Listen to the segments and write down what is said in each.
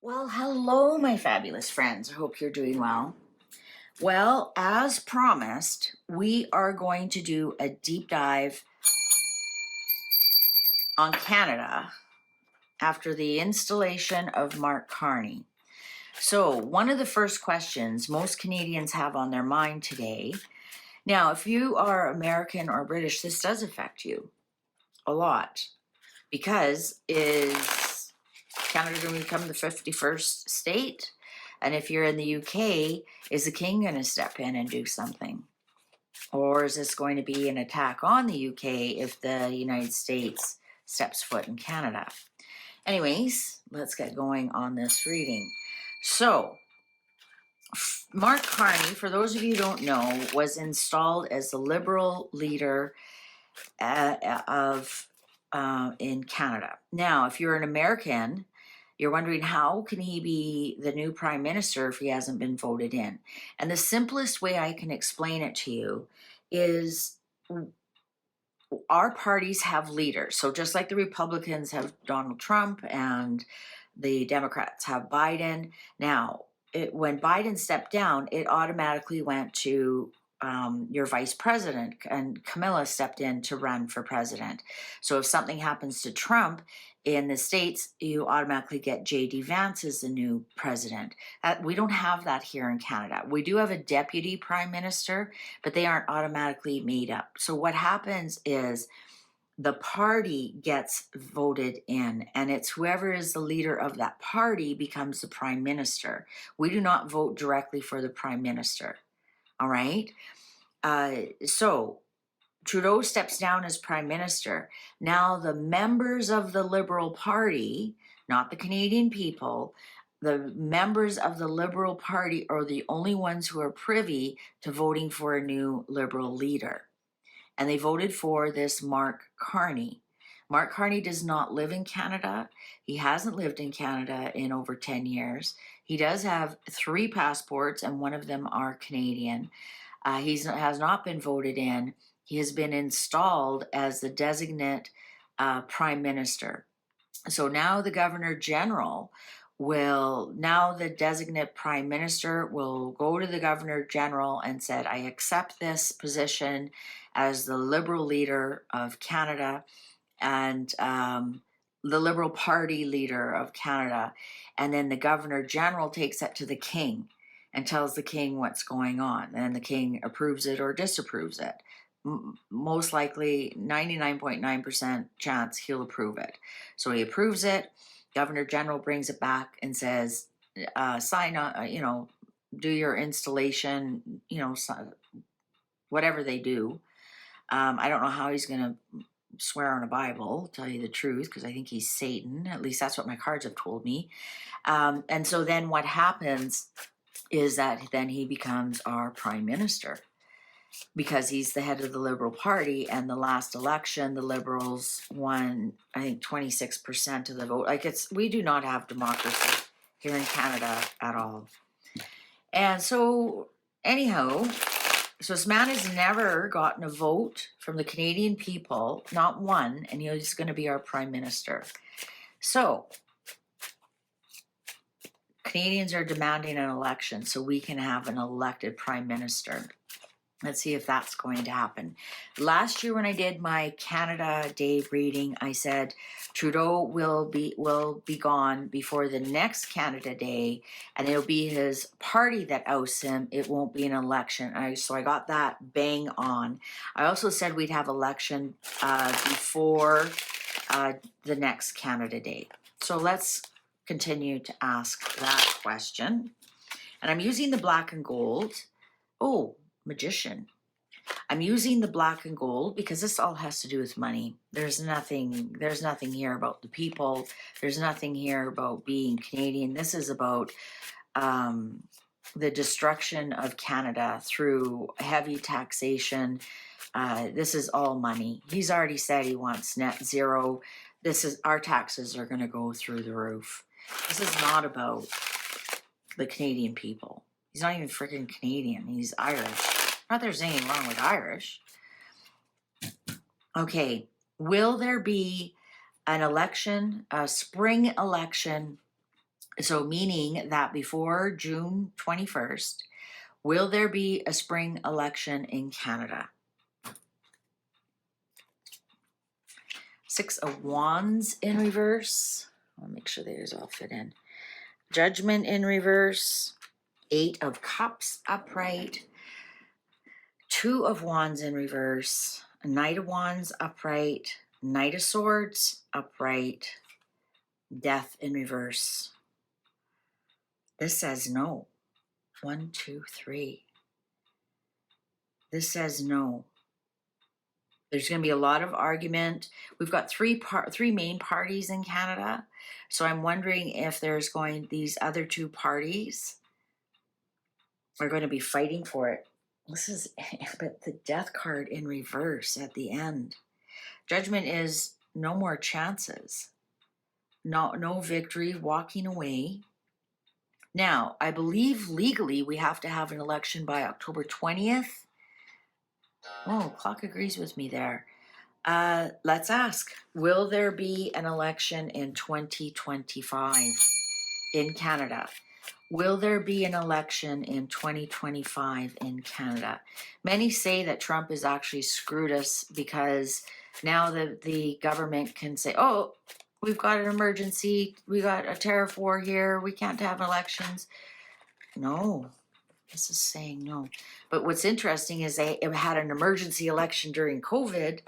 Well, hello, my fabulous friends. I hope you're doing well. Well, as promised, we are going to do a deep dive on Canada after the installation of Mark Carney. So, one of the first questions most Canadians have on their mind today. Now, if you are American or British, this does affect you a lot because is Canada going to become the 51st state? And if you're in the UK, is the king going to step in and do something? Or is this going to be an attack on the UK if the United States steps foot in Canada? Anyways, let's get going on this reading. So, Mark Carney, for those of you who don't know, was installed as the Liberal leader in Canada. Now, if you're an American, you're wondering how can he be the new prime minister if he hasn't been voted in? And the simplest way I can explain it to you is our parties have leaders. So just like the Republicans have Donald Trump and the Democrats have Biden. Now, when Biden stepped down, it automatically went to your vice president, and Camilla stepped in to run for president. So if something happens to Trump in the States, you automatically get J.D. Vance as the new president. We don't have that here in Canada. We do have a deputy prime minister, but they aren't automatically made up. So what happens is the party gets voted in, and it's whoever is the leader of that party becomes the prime minister. We do not vote directly for the prime minister. All right. So Trudeau steps down as prime minister. Now the members of the Liberal Party, not the Canadian people, the members of the Liberal Party are the only ones who are privy to voting for a new Liberal leader. And they voted for this Mark Carney. Mark Carney does not live in Canada. He hasn't lived in Canada in over 10 years. He does have 3 passports, and one of them are Canadian. He has not been voted in. He has been installed as the designate prime minister. So now the governor general the designate prime minister will go to the governor general and said, I accept this position as the Liberal leader of Canada and the Liberal Party leader of Canada. And then the governor general takes it to the king and tells the king what's going on. And the king approves it or disapproves it. Most likely 99.9% chance he'll approve it. So he approves it. Governor General brings it back and says, sign on, do your installation, whatever they do. I don't know how he's going to swear on a Bible, tell you the truth, because I think he's Satan. At least that's what my cards have told me. And so then what happens is that then he becomes our prime minister because he's the head of the Liberal Party. And the last election, the Liberals won, I think, 26% of the vote. We do not have democracy here in Canada at all. And so anyhow, so this man has never gotten a vote from the Canadian people, not one, and he's going to be our prime minister. So Canadians are demanding an election so we can have an elected prime minister. Let's see if that's going to happen. Last year when I did my Canada Day reading, I said Trudeau will be gone before the next Canada Day, and it'll be his party that ousts him. It won't be an election. So I got that bang on. I also said we'd have election before the next Canada Day. So let's continue to ask that question. And I'm using the black and gold. Oh, magician. I'm using the black and gold because this all has to do with money. There's nothing here about the people. There's nothing here about being Canadian. This is about the destruction of Canada through heavy taxation. This is all money. He's already said he wants net zero. Our taxes are going to go through the roof. This is not about the Canadian people. He's not even freaking Canadian. He's Irish. Not that there's anything wrong with Irish. Okay. Will there be an election, a spring election So meaning that before June 21st, will there be a spring election in Canada? Six of Wands in reverse. I'll make sure these all fit in. Judgment in reverse. Eight of Cups upright. Two of Wands in reverse. A Knight of Wands upright. Knight of Swords upright. Death in reverse. This says no. 1, 2, 3. This says no. There's going to be a lot of argument. We've got three main parties in Canada. So I'm wondering if these other two parties are going to be fighting for it. This is, but the Death card in reverse at the end. Judgment is no more chances. No victory, walking away. Now, I believe legally we have to have an election by October 20th. Oh, clock agrees with me there. Let's ask, will there be an election in 2025 in Canada? Will there be an election in 2025 in Canada? Many say that Trump has actually screwed us because now the government can say, oh, we've got an emergency, we got a tariff war here, we can't have elections. No, this is saying no. But what's interesting is they had an emergency election during COVID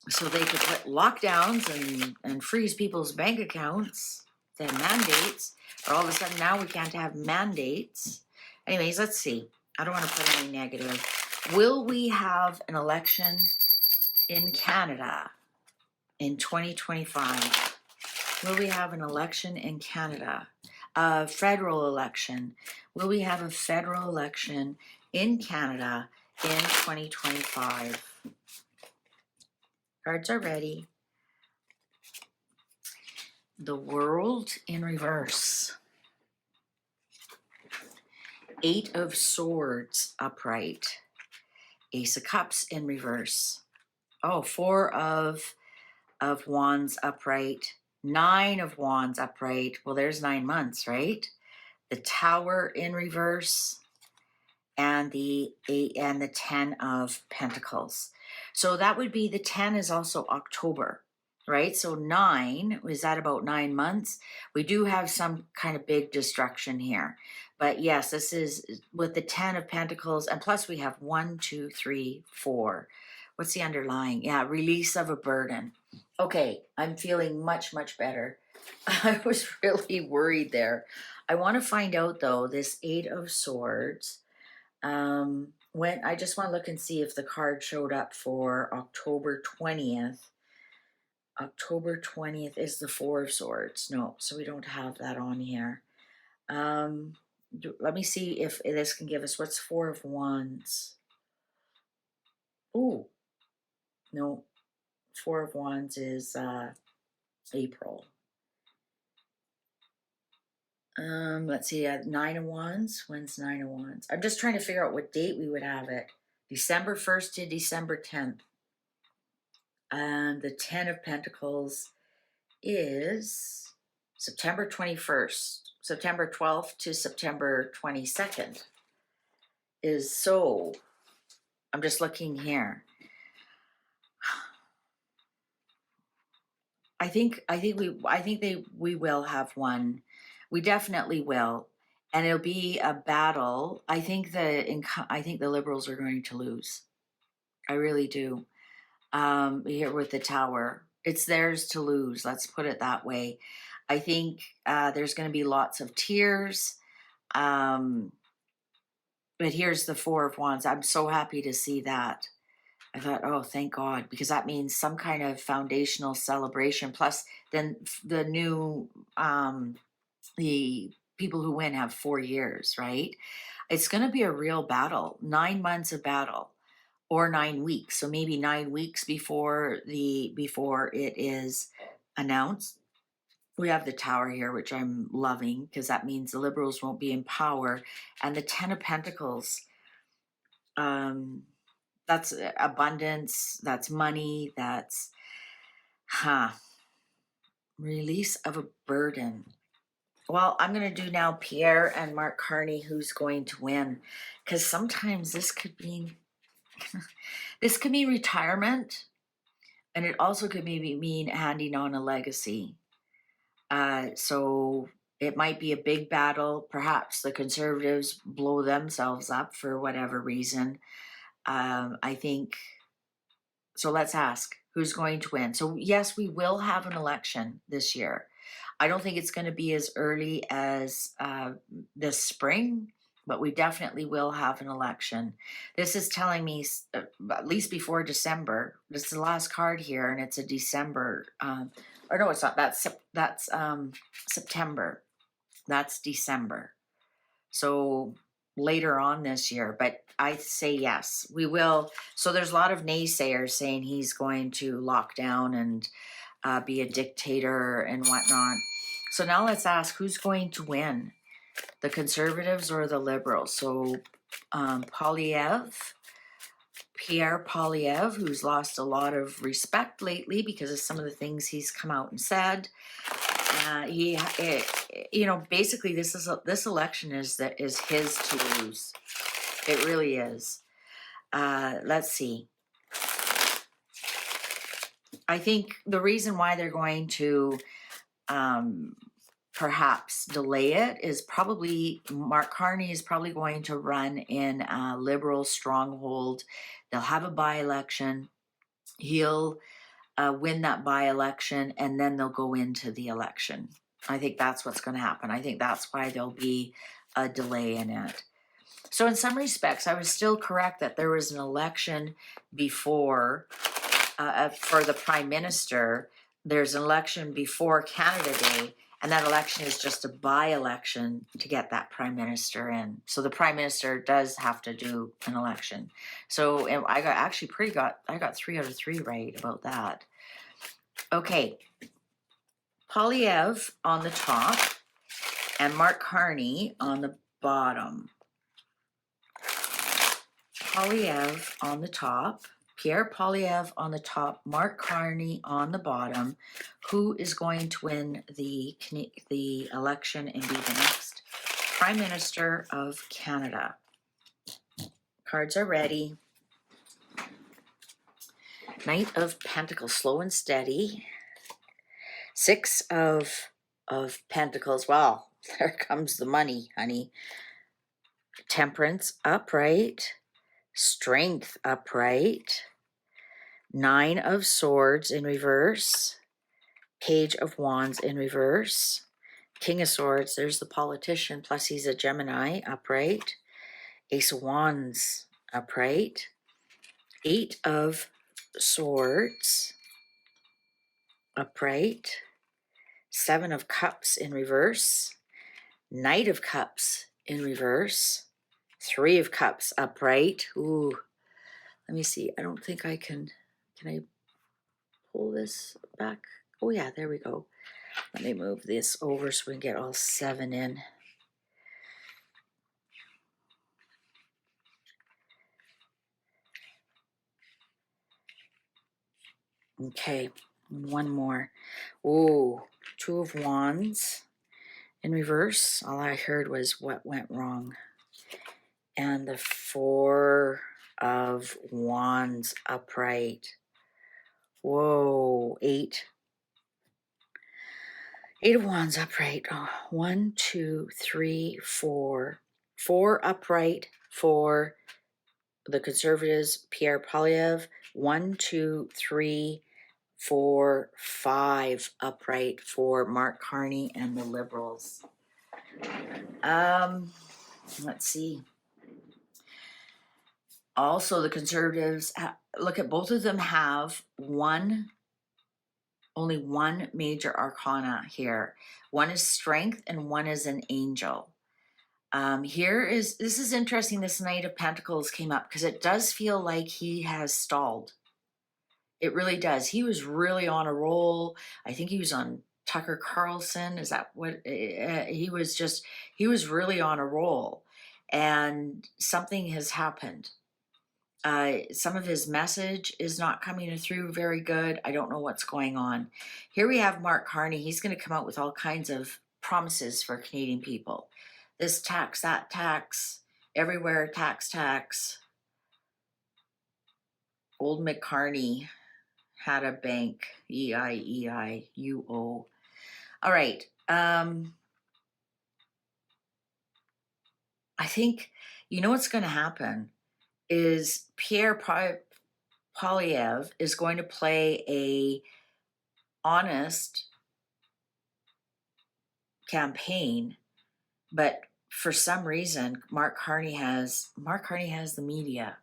so they could put lockdowns and freeze people's bank accounts. They had mandates, but all of a sudden now we can't have mandates. Anyways, let's see. I don't want to put any negative. Will we have an election in Canada in 2025? Will we have an election in Canada? A federal election. Will we have a federal election in Canada in 2025? Cards are ready. The World in reverse. Eight of Swords upright. Ace of Cups in reverse. Oh, Four of Wands upright. Nine of Wands upright. Well, there's 9 months, right? The Tower in reverse. And the 10 of Pentacles. So that would be, the 10 is also October, right? So 9, is that about 9 months? We do have some kind of big destruction here. But yes, this is with the 10 of Pentacles, and plus we have 1, 2, 3, 4. What's the underlying? Yeah, release of a burden. Okay, I'm feeling much, much better. I was really worried there. I want to find out though, this 8 of Swords, when I just want to look and see if the card showed up for October 20th. October 20th is the Four of Swords. No, so we don't have that on here. Let me see if this can give us, what's Four of Wands? Ooh, no, Four of Wands is April. Let's see, 9 of Wands. When's 9 of Wands? I'm just trying to figure out what date we would have it. December 1st to December 10th. And the 10 of Pentacles is September 21st. September 12th to September 22nd. So, I'm just looking here. I think we will have one. We definitely will, and it'll be a battle. I think the Liberals are going to lose. I really do. Here with the Tower, it's theirs to lose. Let's put it that way. I think there's going to be lots of tears. But here's the Four of Wands. I'm so happy to see that. I thought, oh, thank God, because that means some kind of foundational celebration. Plus, then the new, the people who win have 4 years, right? It's going to be a real battle, 9 months of battle, or 9 weeks. So maybe 9 weeks before it is announced. We have the Tower here, which I'm loving, because that means the Liberals won't be in power. And the 10 of Pentacles, that's abundance, that's money, that's release of a burden. Well, I'm going to do now Pierre and Mark Carney, who's going to win, because sometimes this could mean retirement, and it also could maybe mean handing on a legacy. So it might be a big battle. Perhaps the Conservatives blow themselves up for whatever reason. I think so. Let's ask who's going to win. So yes, we will have an election this year. I don't think it's going to be as early as this spring, but we definitely will have an election. This is telling me at least before December. This is the last card here, and it's a December. Or no, it's not. That's September. That's December. So later on this year, but I say yes, we will. So there's a lot of naysayers saying he's going to lock down and be a dictator and whatnot. So now let's ask who's going to win, the Conservatives or the Liberals? So Pierre Poilievre, who's lost a lot of respect lately because of some of the things he's come out and said. Basically, this election is his to lose. It really is. Let's see. I think the reason why they're going to perhaps delay it is probably Mark Carney is probably going to run in a Liberal stronghold. They'll have a by-election. He'll win that by-election, and then they'll go into the election. I think that's what's going to happen. I think that's why there'll be a delay in it. So in some respects, I was still correct that there was an election before for the Prime Minister. There's an election before Canada Day, and that election is just a by-election to get that Prime Minister in. So the Prime Minister does have to do an election. So I got 3 out of 3 right about that. Okay, Poilievre on the top and Mark Carney on the bottom. Poilievre on the top, Pierre Poilievre on the top, Mark Carney on the bottom. Who is going to win the election and be the next Prime Minister of Canada? Cards are ready. Knight of Pentacles, slow and steady. 6 of Pentacles. Well, there comes the money, honey. Temperance upright. Strength upright. 9 of Swords in reverse. Page of Wands in reverse. King of Swords, there's the politician, plus he's a Gemini, upright. Ace of Wands, upright. 8 of Swords, upright. 7 of Cups in reverse. Knight of Cups in reverse. 3 of Cups, upright. Ooh, let me see. I don't think I can I pull this back? Oh yeah, there we go. Let me move this over so we can get all 7 in. Okay, one more. Oh, 2 of Wands in reverse. All I heard was what went wrong. And the 4 of Wands upright. Whoa, 8. 8 of Wands upright. Oh, 1, 2, 3, 4. 4 upright for the Conservatives, Pierre Poilievre. 1, 2, 3, 4, 5 upright for Mark Carney and the Liberals. Let's see. Also, the Conservatives, look at both of them have only one major arcana here. One is Strength and one is an Angel. This is interesting. This Knight of Pentacles came up because it does feel like he has stalled. It really does. He was really on a roll. I think he was on Tucker Carlson. Is that what he was really on a roll, and something has happened. Some of his message is not coming through very good. I don't know what's going on. Here we have Mark Carney. He's going to come out with all kinds of promises for Canadian people. This tax, that tax, everywhere tax, tax. Old McCarney had a bank, EIEIUO. All right. I think, you know what's going to happen is Pierre Poilievre is going to play a honest campaign, but for some reason, Mark Carney has the media.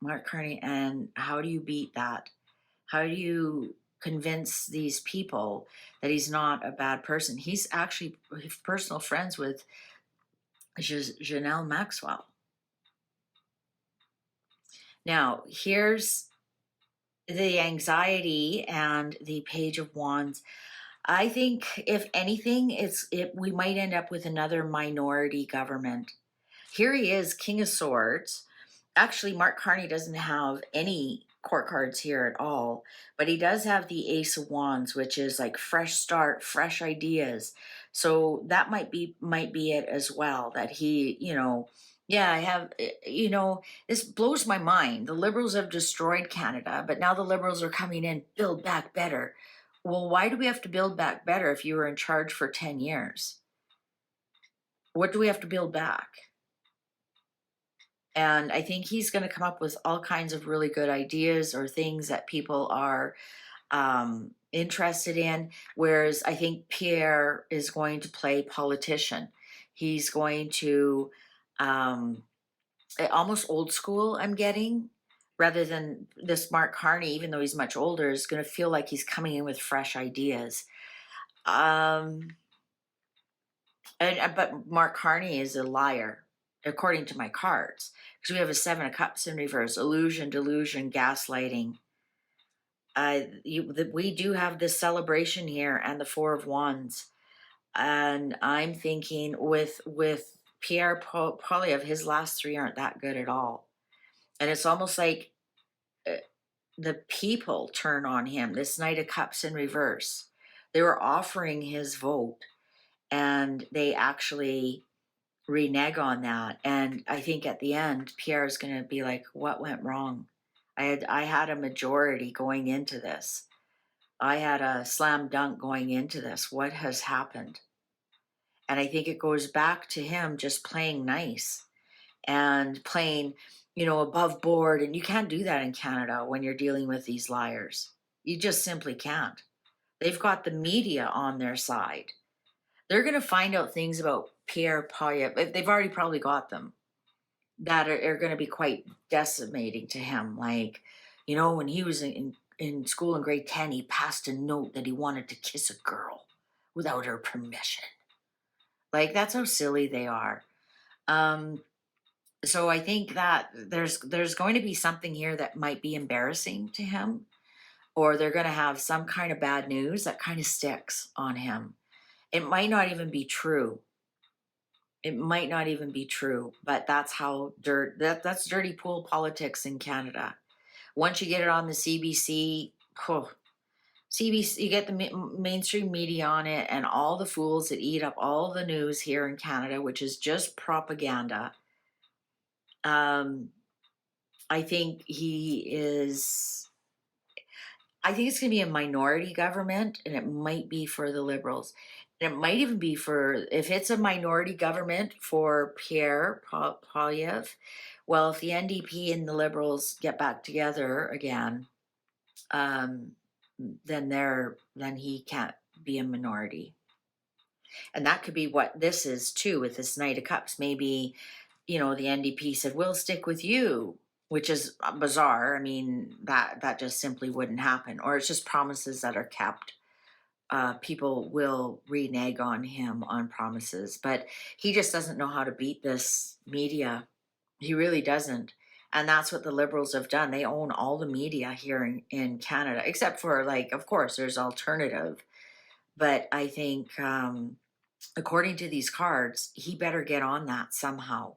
Mark Carney, and how do you beat that? How do you convince these people that he's not a bad person? He's actually personal friends with Janelle Maxwell. Now, here's the anxiety and the Page of Wands. I think, if anything, we might end up with another minority government. Here he is, King of Swords. Actually, Mark Carney doesn't have any court cards here at all, but he does have the Ace of Wands, which is like fresh start, fresh ideas. So that might be it as well, that he, yeah, I have, this blows my mind. The Liberals have destroyed Canada, but now the Liberals are coming in, build back better. Well, why do we have to build back better if you were in charge for 10 years? What do we have to build back? And I think he's going to come up with all kinds of really good ideas or things that people are interested in. Whereas I think Pierre is going to play politician. He's going to, almost old school, I'm getting, rather than this Mark Carney, even though he's much older, is going to feel like he's coming in with fresh ideas. But Mark Carney is a liar, according to my cards, because we have a 7 of Cups in reverse: illusion, delusion, gaslighting. We do have this celebration here and the 4 of Wands, and I'm thinking with Pierre Poilievre, his last 3 aren't that good at all, and it's almost like the people turn on him. This Knight of Cups in reverse, they were offering his vote, and they actually renege on that. And I think at the end, Pierre is going to be like, what went wrong? I had a majority going into this. I had a slam dunk going into this. What has happened? And I think it goes back to him just playing nice and playing, above board. And you can't do that in Canada when you're dealing with these liars. You just simply can't. They've got the media on their side. They're going to find out things about Pierre Poilievre. They've already probably got them that are going to be quite decimating to him. Like, when he was in school in grade 10, he passed a note that he wanted to kiss a girl without her permission. Like, that's how silly they are. So I think that there's going to be something here that might be embarrassing to him, or they're going to have some kind of bad news that kind of sticks on him. It might not even be true. But that's how that's dirty pool politics in Canada. Once you get it on the CBC, you get the mainstream media on it, and all the fools that eat up all the news here in Canada, which is just propaganda. I think it's going to be a minority government, and it might be for the Liberals. And it might even be if it's a minority government for Pierre Poilievre, well, if the NDP and the Liberals get back together again, then he can't be a minority. And that could be what this is too, with this Knight of Cups. Maybe, the NDP said, we'll stick with you, which is bizarre. I mean, that just simply wouldn't happen. Or it's just promises that are kept. People will renege on him on promises, but he just doesn't know how to beat this media. He really doesn't. And that's what the Liberals have done. They own all the media here in Canada, except for, of course, there's alternative. But I think, according to these cards, he better get on that somehow.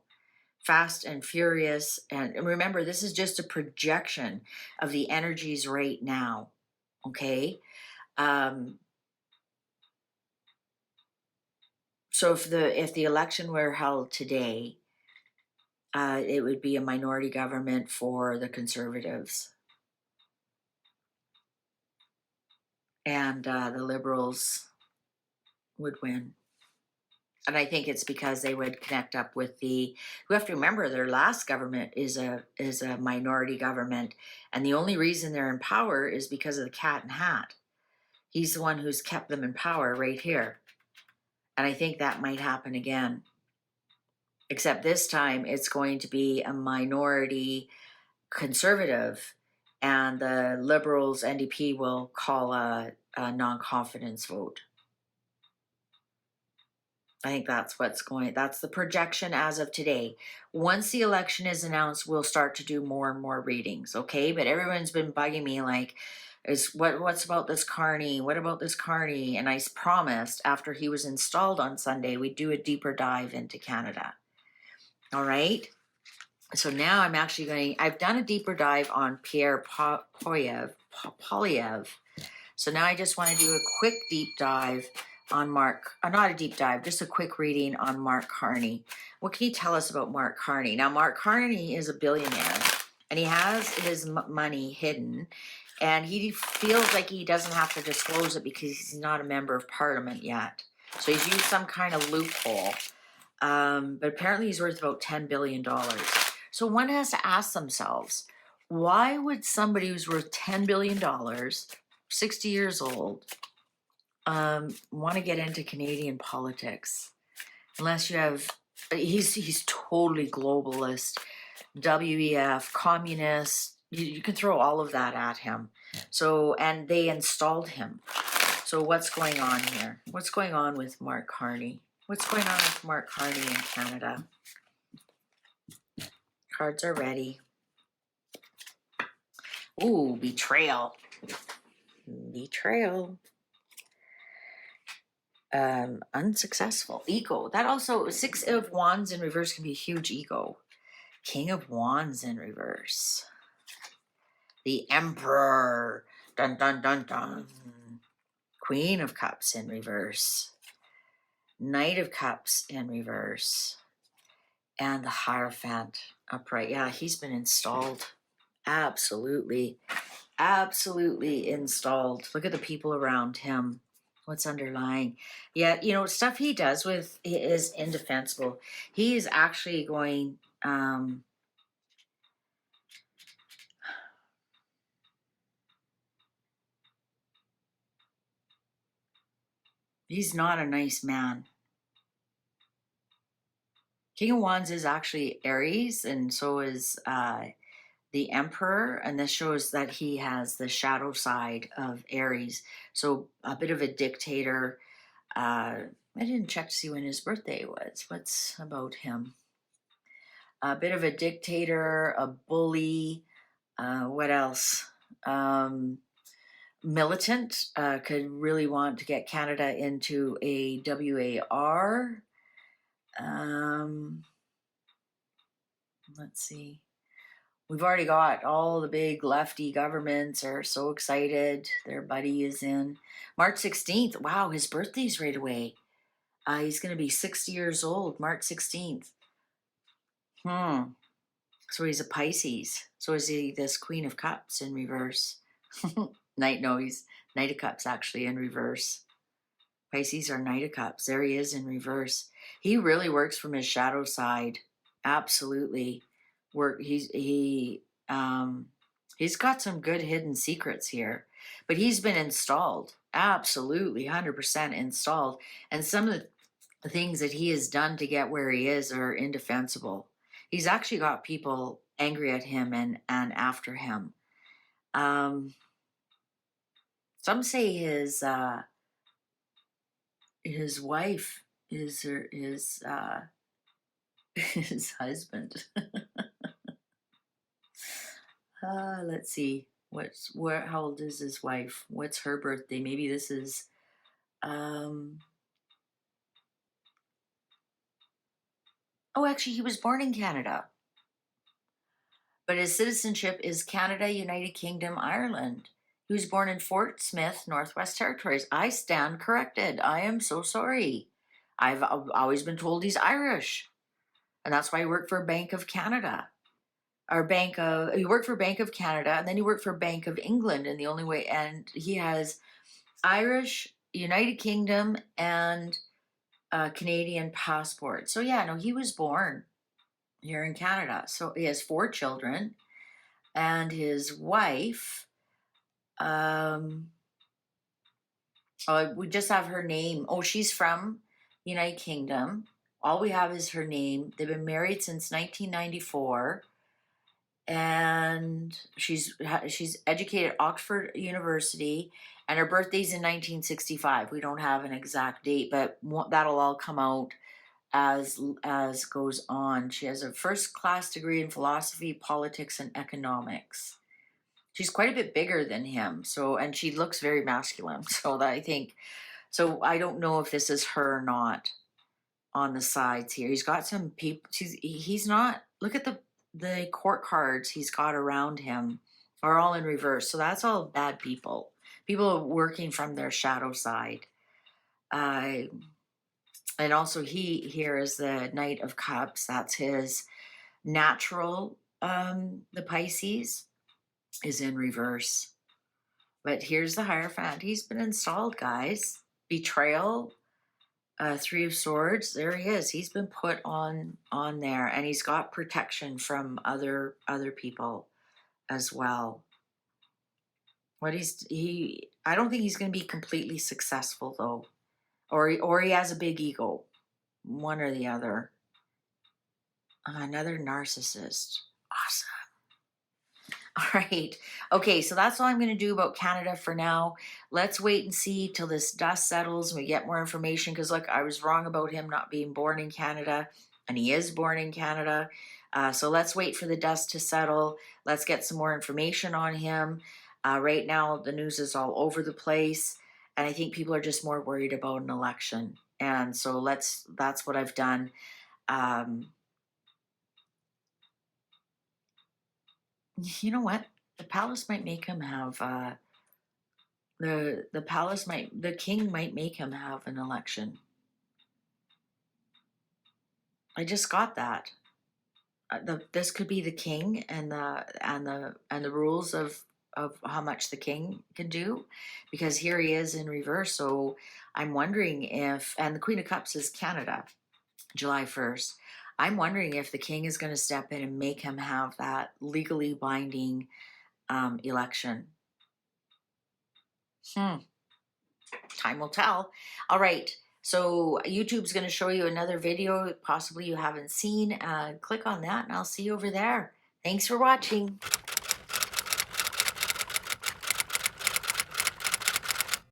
Fast and furious. And remember, this is just a projection of the energies right now. Okay? So if the election were held today, it would be a minority government for the Conservatives, and the Liberals would win. And I think it's because they would connect up with the. We have to remember their last government is a minority government, and the only reason they're in power is because of the Cat and Hat. He's the one who's kept them in power right here, and I think that might happen again. Except this time it's going to be a minority Conservative, and the Liberals NDP will call a non-confidence vote. I think that's that's the projection as of today. Once the election is announced, we'll start to do more and more readings, okay? But everyone's been bugging me like, what's about this Carney? What about this Carney? And I promised after he was installed on Sunday, we'd do a deeper dive into Canada. All right? So now I'm actually I've done a deeper dive on Pierre Poilievre. So now I just want to do a quick deep dive on not a deep dive, just a quick reading on Mark Carney. What can you tell us about Mark Carney? Now, Mark Carney is a billionaire, and he has his money hidden, and he feels like he doesn't have to disclose it because he's not a member of parliament yet. So he's used some kind of loophole, but apparently he's worth about $10 billion. So one has to ask themselves, why would somebody who's worth $10 billion, 60 years old, want to get into Canadian politics? Unless you have, he's totally globalist, WEF, communist. You can throw all of that at him. So, and they installed him. So what's going on here? What's going on with Mark Carney? What's going on with Mark Carney in Canada? Cards are ready. Ooh, betrayal. Betrayal. Unsuccessful. Ego. That also, 6 of Wands in reverse can be a huge ego. King of Wands in reverse. The Emperor. Dun, dun, dun, dun. Queen of Cups in reverse. Knight of Cups in reverse. And the Hierophant upright. Yeah, he's been installed. Absolutely. Absolutely installed. Look at the people around him. What's underlying? Yeah, stuff he does with is indefensible. He is actually going, he's not a nice man. King of Wands is actually Aries, and so is the Emperor, and this shows that he has the shadow side of Aries. So a bit of a dictator. I didn't check to see when his birthday was. What's about him? A bit of a dictator, a bully. What else? Militant. Could really want to get Canada into a WAR. Let's see. We've already got all the big lefty governments are so excited. Their buddy is in. March 16th. Wow, his birthday's right away. He's going to be 60 years old, March 16th. So he's a Pisces. So is he this Queen of Cups in reverse? He's Knight of Cups actually in reverse. Pisces are Knight of Cups. There he is in reverse. He really works from his shadow side. Absolutely. He's got some good hidden secrets here, but he's been installed. Absolutely 100% installed. And some of the things that he has done to get where he is are indefensible. He's actually got people angry at him and after him. Some say his wife is his his husband. Let's see. How old is his wife? What's her birthday? Maybe this is actually he was born in Canada. But his citizenship is Canada, United Kingdom, Ireland. He was born in Fort Smith, Northwest Territories. I stand corrected. I am so sorry. I've always been told he's Irish, and that's why he worked for Bank of Canada. He worked for Bank of Canada, and then he worked for Bank of England, and the only way, and he has Irish, United Kingdom, and Canadian passport. So yeah, no, he was born here in Canada. So he has 4 children, and his wife, we just have her name. Oh, she's from United Kingdom. All we have is her name. They've been married since 1994, and she's educated at Oxford University, and her birthday's in 1965. We don't have an exact date, but that'll all come out as goes on. She has a first class degree in philosophy, politics, and economics. She's quite a bit bigger than him, so, and she looks very masculine. So that I think, so I don't know if this is her or not on the sides here. He's got some people. He's not. Look at the court cards he's got around him are all in reverse. So that's all bad people. People working from their shadow side. And also he here is the Knight of Cups. That's his natural. The Pisces is in reverse. But here's the Hierophant. He's been installed, guys. Betrayal, 3 of Swords. There he is. He's been put on there, and he's got protection from other people as well. I don't think he's going to be completely successful though, or he has a big ego, one or the other. Another narcissist. Awesome. All right. Okay, so that's all I'm going to do about Canada for now. Let's wait and see till this dust settles and we get more information, because look, I was wrong about him not being born in Canada, and he is born in Canada. So let's wait for the dust to settle. Let's get some more information on him. Right now, the news is all over the place, and I think people are just more worried about an election. And so that's what I've done. You know what? The palace might make him have the king might make him have an election. I just got that. This could be the king and the rules of how much the king can do, because here he is in reverse. So I'm wondering if, and the Queen of Cups is Canada, July 1st. I'm wondering if the king is going to step in and make him have that legally binding election. Time will tell. All right. So YouTube's going to show you another video possibly you haven't seen. Click on that and I'll see you over there. Thanks for watching.